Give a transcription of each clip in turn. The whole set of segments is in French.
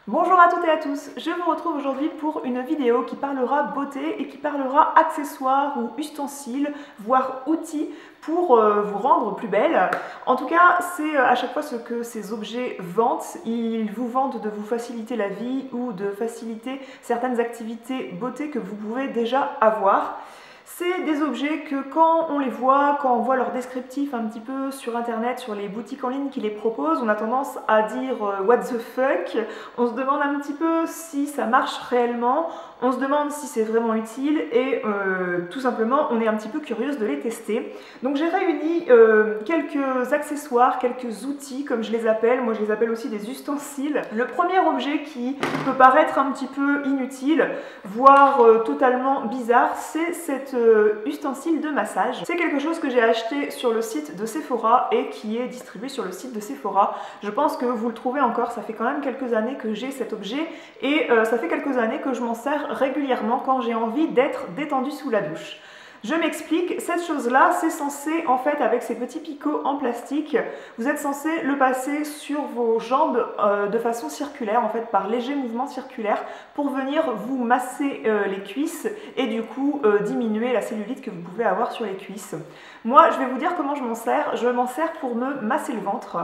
Bonjour à toutes et à tous, je vous retrouve aujourd'hui pour une vidéo qui parlera beauté et qui parlera accessoires ou ustensiles, voire outils pour vous rendre plus belle. En tout cas, c'est à chaque fois ce que ces objets vantent. Ils vous vantent de vous faciliter la vie ou de faciliter certaines activités beauté que vous pouvez déjà avoir. C'est des objets que quand on les voit, quand on voit leur descriptif un petit peu sur internet, sur les boutiques en ligne qui les proposent, on a tendance à dire what the fuck, on se demande un petit peu si ça marche réellement, on se demande si c'est vraiment utile et tout simplement on est un petit peu curieuse de les tester. Donc j'ai réuni quelques accessoires, quelques outils comme je les appelle, moi je les appelle aussi des ustensiles. Le premier objet qui peut paraître un petit peu inutile, voire totalement bizarre, c'est cet ustensile de massage. C'est quelque chose que j'ai acheté sur le site de Sephora et qui est distribué sur le site de Sephora. Je pense que vous le trouvez encore, ça fait quand même quelques années que j'ai cet objet et ça fait quelques années que je m'en sers régulièrement quand j'ai envie d'être détendue sous la douche. Je m'explique, cette chose-là, c'est censé, en fait, avec ces petits picots en plastique, vous êtes censé le passer sur vos jambes de façon circulaire, en fait, par légers mouvements circulaires, pour venir vous masser les cuisses et du coup diminuer la cellulite que vous pouvez avoir sur les cuisses. Moi, je vais vous dire comment je m'en sers. Je m'en sers pour me masser le ventre.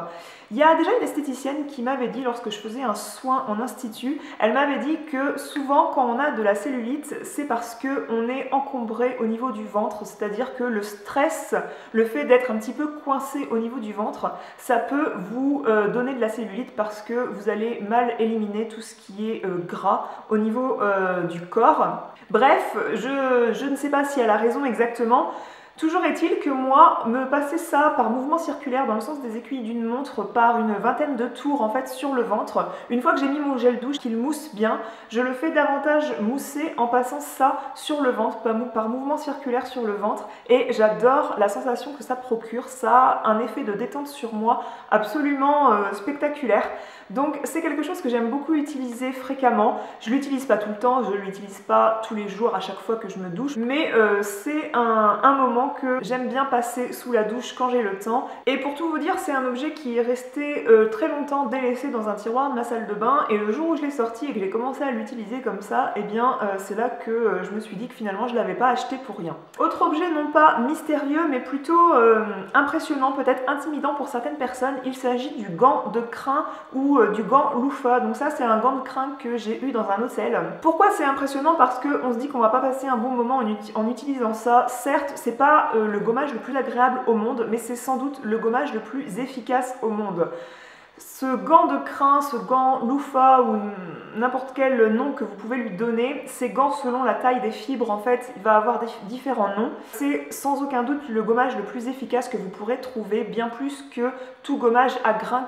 Il y a déjà une esthéticienne qui m'avait dit, lorsque je faisais un soin en institut, elle m'avait dit que souvent, quand on a de la cellulite, c'est parce qu'on est encombré au niveau du ventre, c'est-à-dire que le stress, le fait d'être un petit peu coincé au niveau du ventre, ça peut vous donner de la cellulite parce que vous allez mal éliminer tout ce qui est gras au niveau du corps. Bref, je ne sais pas si elle a raison exactement. Toujours est-il que moi, me passer ça par mouvement circulaire dans le sens des aiguilles d'une montre par une vingtaine de tours en fait sur le ventre, une fois que j'ai mis mon gel douche qu'il mousse bien, je le fais davantage mousser en passant ça sur le ventre, par mouvement circulaire sur le ventre, et j'adore la sensation que ça procure. Ça a un effet de détente sur moi absolument spectaculaire. Donc c'est quelque chose que j'aime beaucoup utiliser fréquemment. Je ne l'utilise pas tout le temps, je ne l'utilise pas tous les jours à chaque fois que je me douche, mais c'est un moment que j'aime bien passer sous la douche quand j'ai le temps. Et pour tout vous dire, c'est un objet qui est resté très longtemps délaissé dans un tiroir de ma salle de bain, et le jour où je l'ai sorti et que j'ai commencé à l'utiliser comme ça, et bien c'est là que je me suis dit que finalement je ne l'avais pas acheté pour rien. Autre objet non pas mystérieux mais plutôt impressionnant, peut-être intimidant pour certaines personnes, il s'agit du gant de crin ou du gant loofah. Donc ça c'est un gant de crin que j'ai eu dans un hôtel. Pourquoi c'est impressionnant? Parce qu'on se dit qu'on va pas passer un bon moment en utilisant ça. Certes, c'est pas le gommage le plus agréable au monde, mais c'est sans doute le gommage le plus efficace au monde. Ce gant de crin, ce gant loofah ou n'importe quel nom que vous pouvez lui donner, ces gants selon la taille des fibres en fait, il va avoir différents noms. C'est sans aucun doute le gommage le plus efficace que vous pourrez trouver, bien plus que tout gommage à grains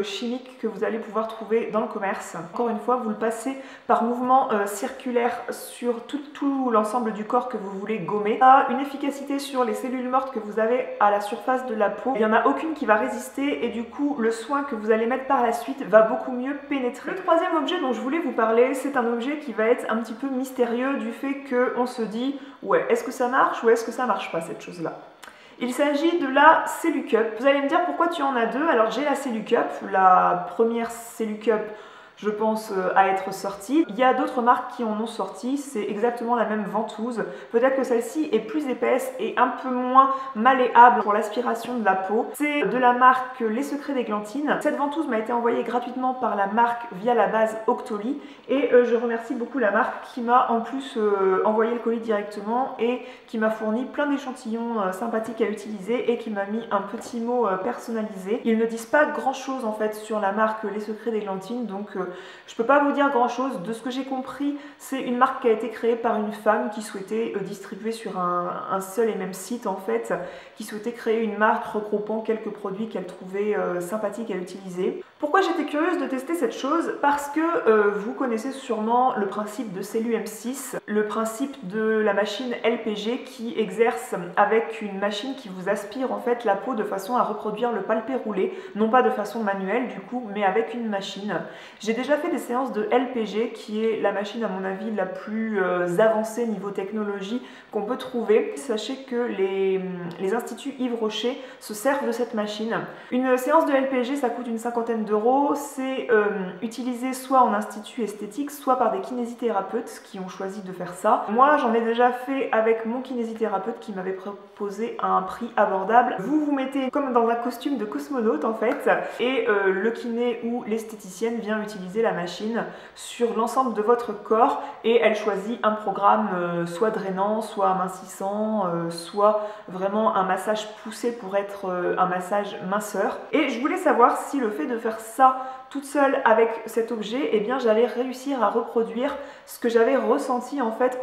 chimique que vous allez pouvoir trouver dans le commerce. Encore une fois, vous le passez par mouvement circulaire sur tout l'ensemble du corps que vous voulez gommer. Ça a une efficacité sur les cellules mortes que vous avez à la surface de la peau. Il n'y en a aucune qui va résister et du coup le soin que vous allez mettre par la suite va beaucoup mieux pénétrer. Le troisième objet dont je voulais vous parler, c'est un objet qui va être un petit peu mystérieux du fait qu'on se dit ouais, est-ce que ça marche ou est-ce que ça marche pas cette chose-là? Il s'agit de la Cellucup. Vous allez me dire pourquoi tu en as deux. Alors j'ai la Cellucup, la première Cellucup je pense à être sortie. Il y a d'autres marques qui en ont sorti, c'est exactement la même ventouse. Peut-être que celle-ci est plus épaisse et un peu moins malléable pour l'aspiration de la peau. C'est de la marque Les Secrets d'Églantine. Cette ventouse m'a été envoyée gratuitement par la marque via la base Octoly et je remercie beaucoup la marque qui m'a en plus envoyé le colis directement et qui m'a fourni plein d'échantillons sympathiques à utiliser et qui m'a mis un petit mot personnalisé. Ils ne disent pas grand chose en fait sur la marque Les Secrets d'Églantine, donc je peux pas vous dire grand chose. De ce que j'ai compris, c'est une marque qui a été créée par une femme qui souhaitait distribuer sur un seul et même site en fait, qui souhaitait créer une marque regroupant quelques produits qu'elle trouvait sympathiques à utiliser. Pourquoi j'étais curieuse de tester cette chose? Parce que vous connaissez sûrement le principe de Cellu M6, le principe de la machine LPG qui exerce avec une machine qui vous aspire en fait la peau de façon à reproduire le palpé roulé, non pas de façon manuelle du coup, mais avec une machine. J'ai déjà fait des séances de LPG qui est la machine à mon avis la plus avancée niveau technologie qu'on peut trouver. Sachez que les instituts Yves Rocher se servent de cette machine. Une séance de LPG ça coûte une cinquantaine d'euros. C'est utilisé soit en institut esthétique, soit par des kinésithérapeutes qui ont choisi de faire ça. Moi, j'en ai déjà fait avec mon kinésithérapeute qui m'avait proposé un prix abordable. Vous vous mettez comme dans un costume de cosmonaute en fait, et le kiné ou l'esthéticienne vient utiliser la machine sur l'ensemble de votre corps et elle choisit un programme soit drainant, soit amincissant, soit vraiment un massage poussé pour être un massage minceur. Et je voulais savoir si le fait de faire ça toute seule avec cet objet, eh bien j'allais réussir à reproduire ce que j'avais ressenti en fait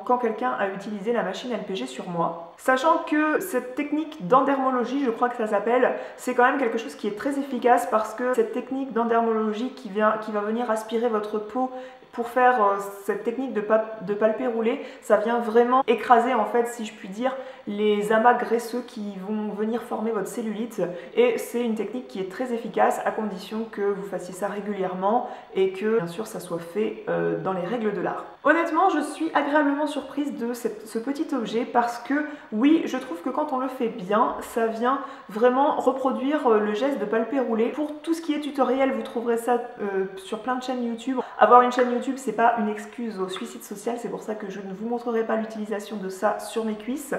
quand quelqu'un a utilisé la machine LPG sur moi. Sachant que cette technique d'endermologie, je crois que ça s'appelle, c'est quand même quelque chose qui est très efficace parce que cette technique d'endermologie qui va venir aspirer votre peau pour faire cette technique de palpé roulé, ça vient vraiment écraser en fait, si je puis dire, les amas graisseux qui vont venir former votre cellulite. Et c'est une technique qui est très efficace à condition que vous fassiez ça régulièrement et que bien sûr ça soit fait dans les règles de l'art. Honnêtement, je suis agréablement surprise de ce petit objet parce que oui, je trouve que quand on le fait bien, ça vient vraiment reproduire le geste de palpé roulé. Pour tout ce qui est tutoriel, vous trouverez ça sur plein de chaînes YouTube. Avoir une chaîne YouTube, c'est pas une excuse au suicide social, c'est pour ça que je ne vous montrerai pas l'utilisation de ça sur mes cuisses.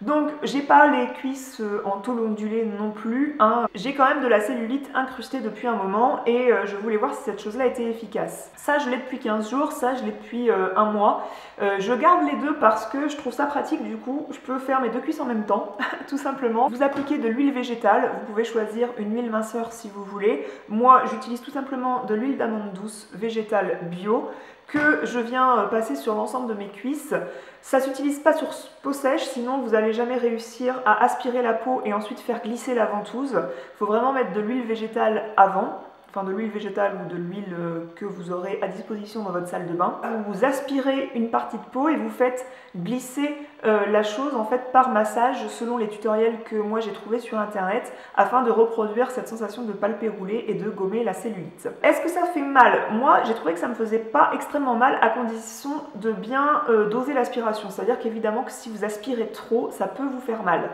Donc j'ai pas les cuisses en tôle ondulée non plus, hein. J'ai quand même de la cellulite incrustée depuis un moment et je voulais voir si cette chose là était efficace. Ça je l'ai depuis 15 jours, ça je l'ai depuis un mois. Je garde les deux parce que je trouve ça pratique, du coup je peux faire mes deux cuisses en même temps, tout simplement. Vous appliquez de l'huile végétale, vous pouvez choisir une huile minceur si vous voulez. Moi j'utilise tout simplement de l'huile d'amande douce végétale bio que je viens passer sur l'ensemble de mes cuisses. Ça ne s'utilise pas sur peau sèche, sinon vous n'allez jamais réussir à aspirer la peau et ensuite faire glisser la ventouse. Il faut vraiment mettre de l'huile végétale avant, enfin de l'huile végétale ou de l'huile que vous aurez à disposition dans votre salle de bain. Vous aspirez une partie de peau et vous faites glisser la chose en fait par massage selon les tutoriels que moi j'ai trouvés sur internet afin de reproduire cette sensation de palpé roulé et de gommer la cellulite. Est-ce que ça fait mal? Moi j'ai trouvé que ça me faisait pas extrêmement mal à condition de bien doser l'aspiration, c'est-à-dire qu'évidemment que si vous aspirez trop ça peut vous faire mal.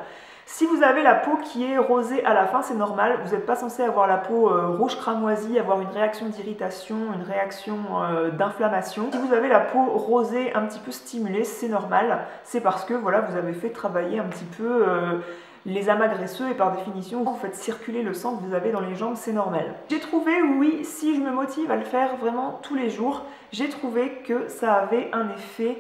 Si vous avez la peau qui est rosée à la fin, c'est normal, vous n'êtes pas censé avoir la peau rouge cramoisie, avoir une réaction d'irritation, une réaction d'inflammation. Si vous avez la peau rosée un petit peu stimulée, c'est normal, c'est parce que voilà, vous avez fait travailler un petit peu les amas graisseux et par définition vous faites circuler le sang que vous avez dans les jambes, c'est normal. J'ai trouvé, oui, si je me motive à le faire vraiment tous les jours, j'ai trouvé que ça avait un effet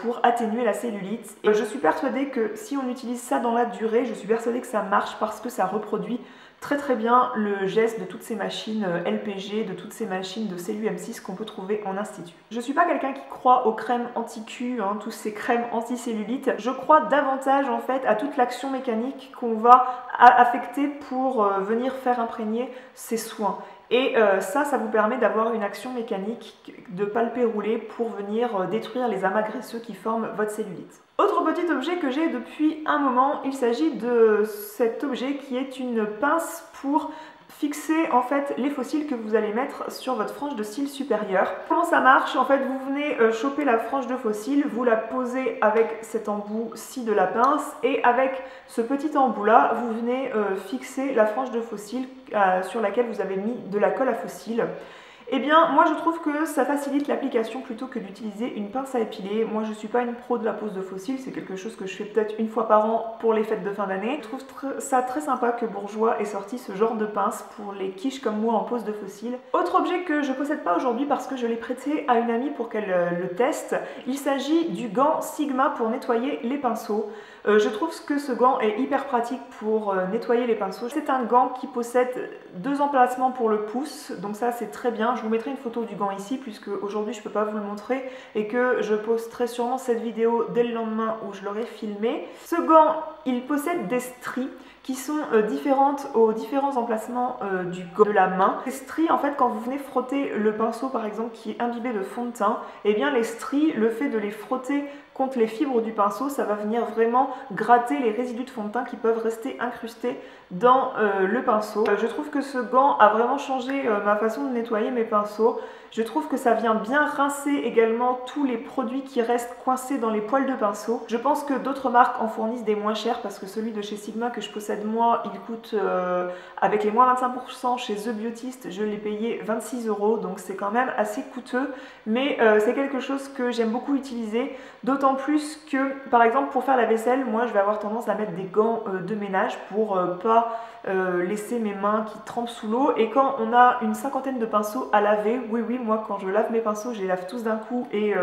pour atténuer la cellulite. Et je suis persuadée que si on utilise ça dans la durée, je suis persuadée que ça marche parce que ça reproduit très bien le geste de toutes ces machines LPG, de toutes ces machines de cellu M6 qu'on peut trouver en institut. Je suis pas quelqu'un qui croit aux crèmes anti-Q, hein, tous ces crèmes anti-cellulite. Je crois davantage en fait à toute l'action mécanique qu'on va affecter pour venir faire imprégner ces soins. Et ça vous permet d'avoir une action mécanique de palpé roulé pour venir détruire les amas graisseux qui forment votre cellulite. Autre petit objet que j'ai depuis un moment, il s'agit de cet objet qui est une pince pour fixer en fait les fossiles que vous allez mettre sur votre frange de cils supérieure. Comment ça marche? En fait, vous venez choper la frange de fossiles, vous la posez avec cet embout-ci de la pince et avec ce petit embout-là, vous venez fixer la frange de fossiles sur laquelle vous avez mis de la colle à fossiles. Eh bien, moi je trouve que ça facilite l'application plutôt que d'utiliser une pince à épiler. Moi je suis pas une pro de la pose de fossiles, c'est quelque chose que je fais peut-être une fois par an pour les fêtes de fin d'année. Je trouve ça très sympa que Bourjois ait sorti ce genre de pince pour les quiches comme moi en pose de fossiles. Autre objet que je possède pas aujourd'hui parce que je l'ai prêté à une amie pour qu'elle le teste, il s'agit du gant Sigma pour nettoyer les pinceaux. Je trouve que ce gant est hyper pratique pour nettoyer les pinceaux. C'est un gant qui possède 2 emplacements pour le pouce, donc ça c'est très bien. Je vous mettrai une photo du gant ici puisque aujourd'hui je ne peux pas vous le montrer et que je posterai sûrement cette vidéo dès le lendemain où je l'aurai filmé. Ce gant, il possède des stries qui sont différentes aux différents emplacements de la main. Les stries, en fait, quand vous venez frotter le pinceau, par exemple, qui est imbibé de fond de teint, eh bien les stries, le fait de les frotter contre les fibres du pinceau, ça va venir vraiment gratter les résidus de fond de teint qui peuvent rester incrustés dans le pinceau. Je trouve que ce gant a vraiment changé ma façon de nettoyer mes pinceaux. Je trouve que ça vient bien rincer également tous les produits qui restent coincés dans les poils de pinceau. Je pense que d'autres marques en fournissent des moins chers parce que celui de chez Sigma que je possède moi, il coûte avec les moins 25% chez The Beautist, je l'ai payé 26 €, donc c'est quand même assez coûteux, mais c'est quelque chose que j'aime beaucoup utiliser, d'autant plus que par exemple pour faire la vaisselle, moi je vais avoir tendance à mettre des gants de ménage pour pas laisser mes mains qui trempent sous l'eau, et quand on a une cinquantaine de pinceaux à laver, oui, moi quand je lave mes pinceaux, je les lave tous d'un coup et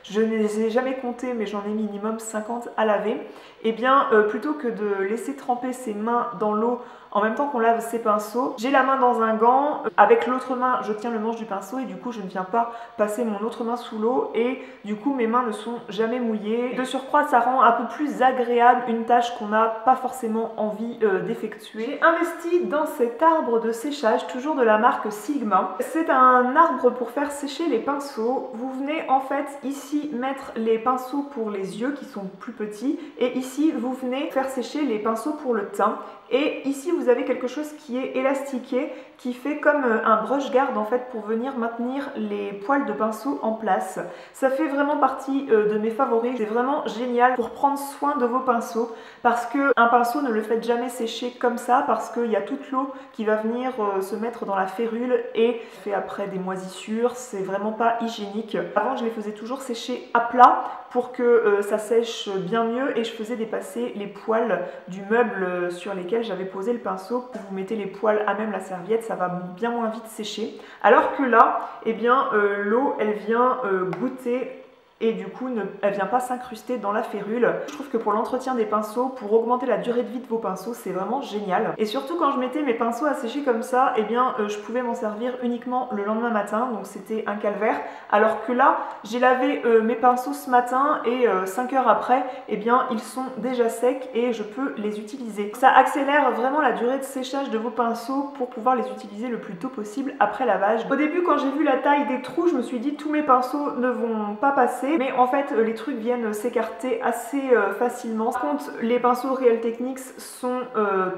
je ne les ai jamais comptés, mais j'en ai minimum 50 à laver, et bien plutôt que de laisser tremper ses mains dans l'eau en même temps qu'on lave ses pinceaux, j'ai la main dans un gant, avec l'autre main je tiens le manche du pinceau et du coup je ne viens pas passer mon autre main sous l'eau et du coup mes mains ne sont jamais mouillées. De surcroît, ça rend un peu plus agréable une tâche qu'on n'a pas forcément envie d'effectuer. J'ai investi dans cet arbre de séchage, toujours de la marque Sigma. C'est un arbre pour faire sécher les pinceaux. Vous venez en fait ici mettre les pinceaux pour les yeux qui sont plus petits, et ici vous venez faire sécher les pinceaux pour le teint. Et ici vous avez quelque chose qui est élastiqué, qui fait comme un brush guard en fait pour venir maintenir les poils de pinceau en place. Ça fait vraiment partie de mes favoris, c'est vraiment génial pour prendre soin de vos pinceaux, parce que un pinceau ne le faites jamais sécher comme ça, parce qu'il y a toute l'eau qui va venir se mettre dans la férule et fait après des moisissures, c'est vraiment pas hygiénique. Avant je les faisais toujours sécher à plat pour que ça sèche bien mieux, et je faisais dépasser les poils du meuble sur lesquels j'avais posé le pinceau. Vous mettez les poils à même la serviette, ça va bien moins vite sécher. Alors que là, eh bien, l'eau, elle vient goûter et du coup elle vient pas s'incruster dans la férule. Je trouve que pour l'entretien des pinceaux, pour augmenter la durée de vie de vos pinceaux, c'est vraiment génial. Et surtout quand je mettais mes pinceaux à sécher comme ça, eh bien je pouvais m'en servir uniquement le lendemain matin, donc c'était un calvaire. Alors que là, j'ai lavé mes pinceaux ce matin et 5 heures après, eh bien ils sont déjà secs et je peux les utiliser. Ça accélère vraiment la durée de séchage de vos pinceaux pour pouvoir les utiliser le plus tôt possible après lavage. Au début, quand j'ai vu la taille des trous, je me suis dit tous mes pinceaux ne vont pas passer, mais en fait les trucs viennent s'écarter assez facilement. Par contre, les pinceaux Real Techniques sont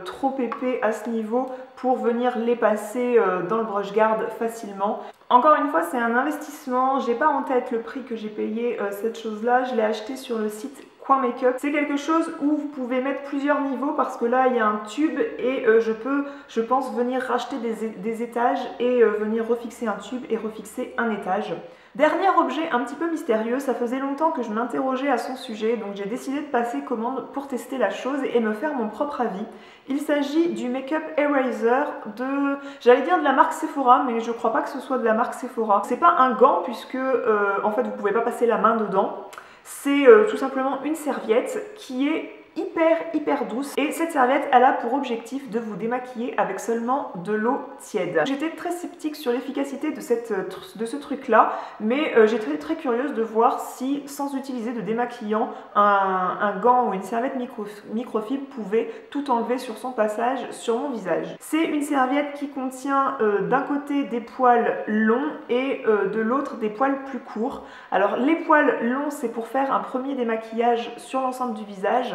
trop épais à ce niveau pour venir les passer dans le brush guard facilement. Encore une fois, c'est un investissement, j'ai pas en tête le prix que j'ai payé cette chose là, je l'ai acheté sur le site Coin Make-up. C'est quelque chose où vous pouvez mettre plusieurs niveaux, parce que là il y a un tube et je peux, je pense, venir racheter des étages et venir refixer un tube et refixer un étage. Dernier objet un petit peu mystérieux, ça faisait longtemps que je m'interrogeais à son sujet, donc j'ai décidé de passer commande pour tester la chose et me faire mon propre avis. Il s'agit du Make-up Eraser de, j'allais dire de la marque Sephora, mais je crois pas que ce soit de la marque Sephora. C'est pas un gant puisque en fait vous pouvez pas passer la main dedans. C'est tout simplement une serviette qui est hyper douce, et cette serviette elle a pour objectif de vous démaquiller avec seulement de l'eau tiède. J'étais très sceptique sur l'efficacité de ce truc là, mais j'étais très curieuse de voir si sans utiliser de démaquillant, un gant ou une serviette microfibre pouvait tout enlever sur son passage sur mon visage. C'est une serviette qui contient d'un côté des poils longs et de l'autre des poils plus courts. Alors les poils longs, c'est pour faire un premier démaquillage sur l'ensemble du visage.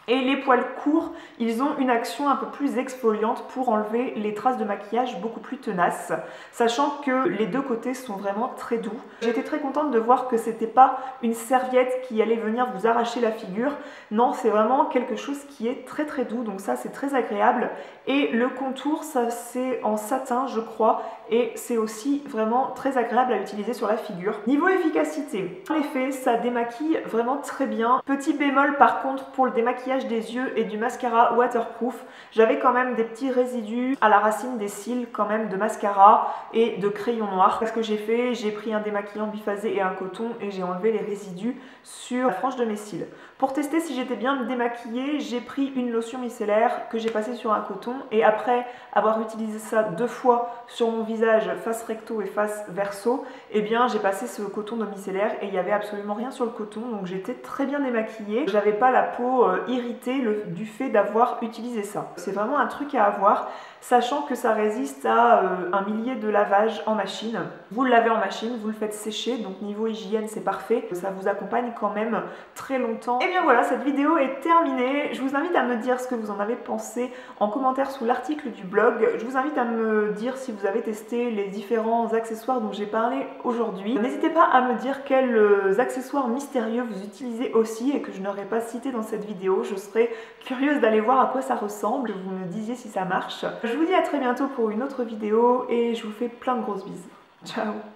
Et les poils courts, ils ont une action un peu plus exfoliante pour enlever les traces de maquillage beaucoup plus tenaces, sachant que les deux côtés sont vraiment très doux. J'étais très contente de voir que c'était pas une serviette qui allait venir vous arracher la figure. Non, c'est vraiment quelque chose qui est très doux, donc ça c'est très agréable. Et le contour, ça c'est en satin je crois, et c'est aussi vraiment très agréable à utiliser sur la figure. Niveau efficacité, en effet ça démaquille vraiment très bien. Petit bémol par contre pour le démaquillage des yeux et du mascara waterproof, j'avais quand même des petits résidus à la racine des cils quand même de mascara et de crayon noir. Ce que j'ai fait, j'ai pris un démaquillant biphasé et un coton et j'ai enlevé les résidus sur la frange de mes cils. Pour tester si j'étais bien démaquillée, j'ai pris une lotion micellaire que j'ai passée sur un coton, et après avoir utilisé ça 2 fois sur mon visage visage face recto et face verso, eh bien j'ai passé ce coton demi-cellaire et il n'y avait absolument rien sur le coton, donc j'étais très bien démaquillée. J'avais pas la peau irritée du fait d'avoir utilisé ça. C'est vraiment un truc à avoir, sachant que ça résiste à un millier de lavages en machine. Vous le lavez en machine, vous le faites sécher, donc niveau hygiène c'est parfait. Ça vous accompagne quand même très longtemps. Et bien voilà, cette vidéo est terminée. Je vous invite à me dire ce que vous en avez pensé en commentaire sous l'article du blog. Je vous invite à me dire si vous avez testé les différents accessoires dont j'ai parlé aujourd'hui. N'hésitez pas à me dire quels accessoires mystérieux vous utilisez aussi et que je n'aurais pas cité dans cette vidéo. Je serais curieuse d'aller voir à quoi ça ressemble. Vous me disiez si ça marche. Je vous dis à très bientôt pour une autre vidéo et je vous fais plein de grosses bises. Ciao!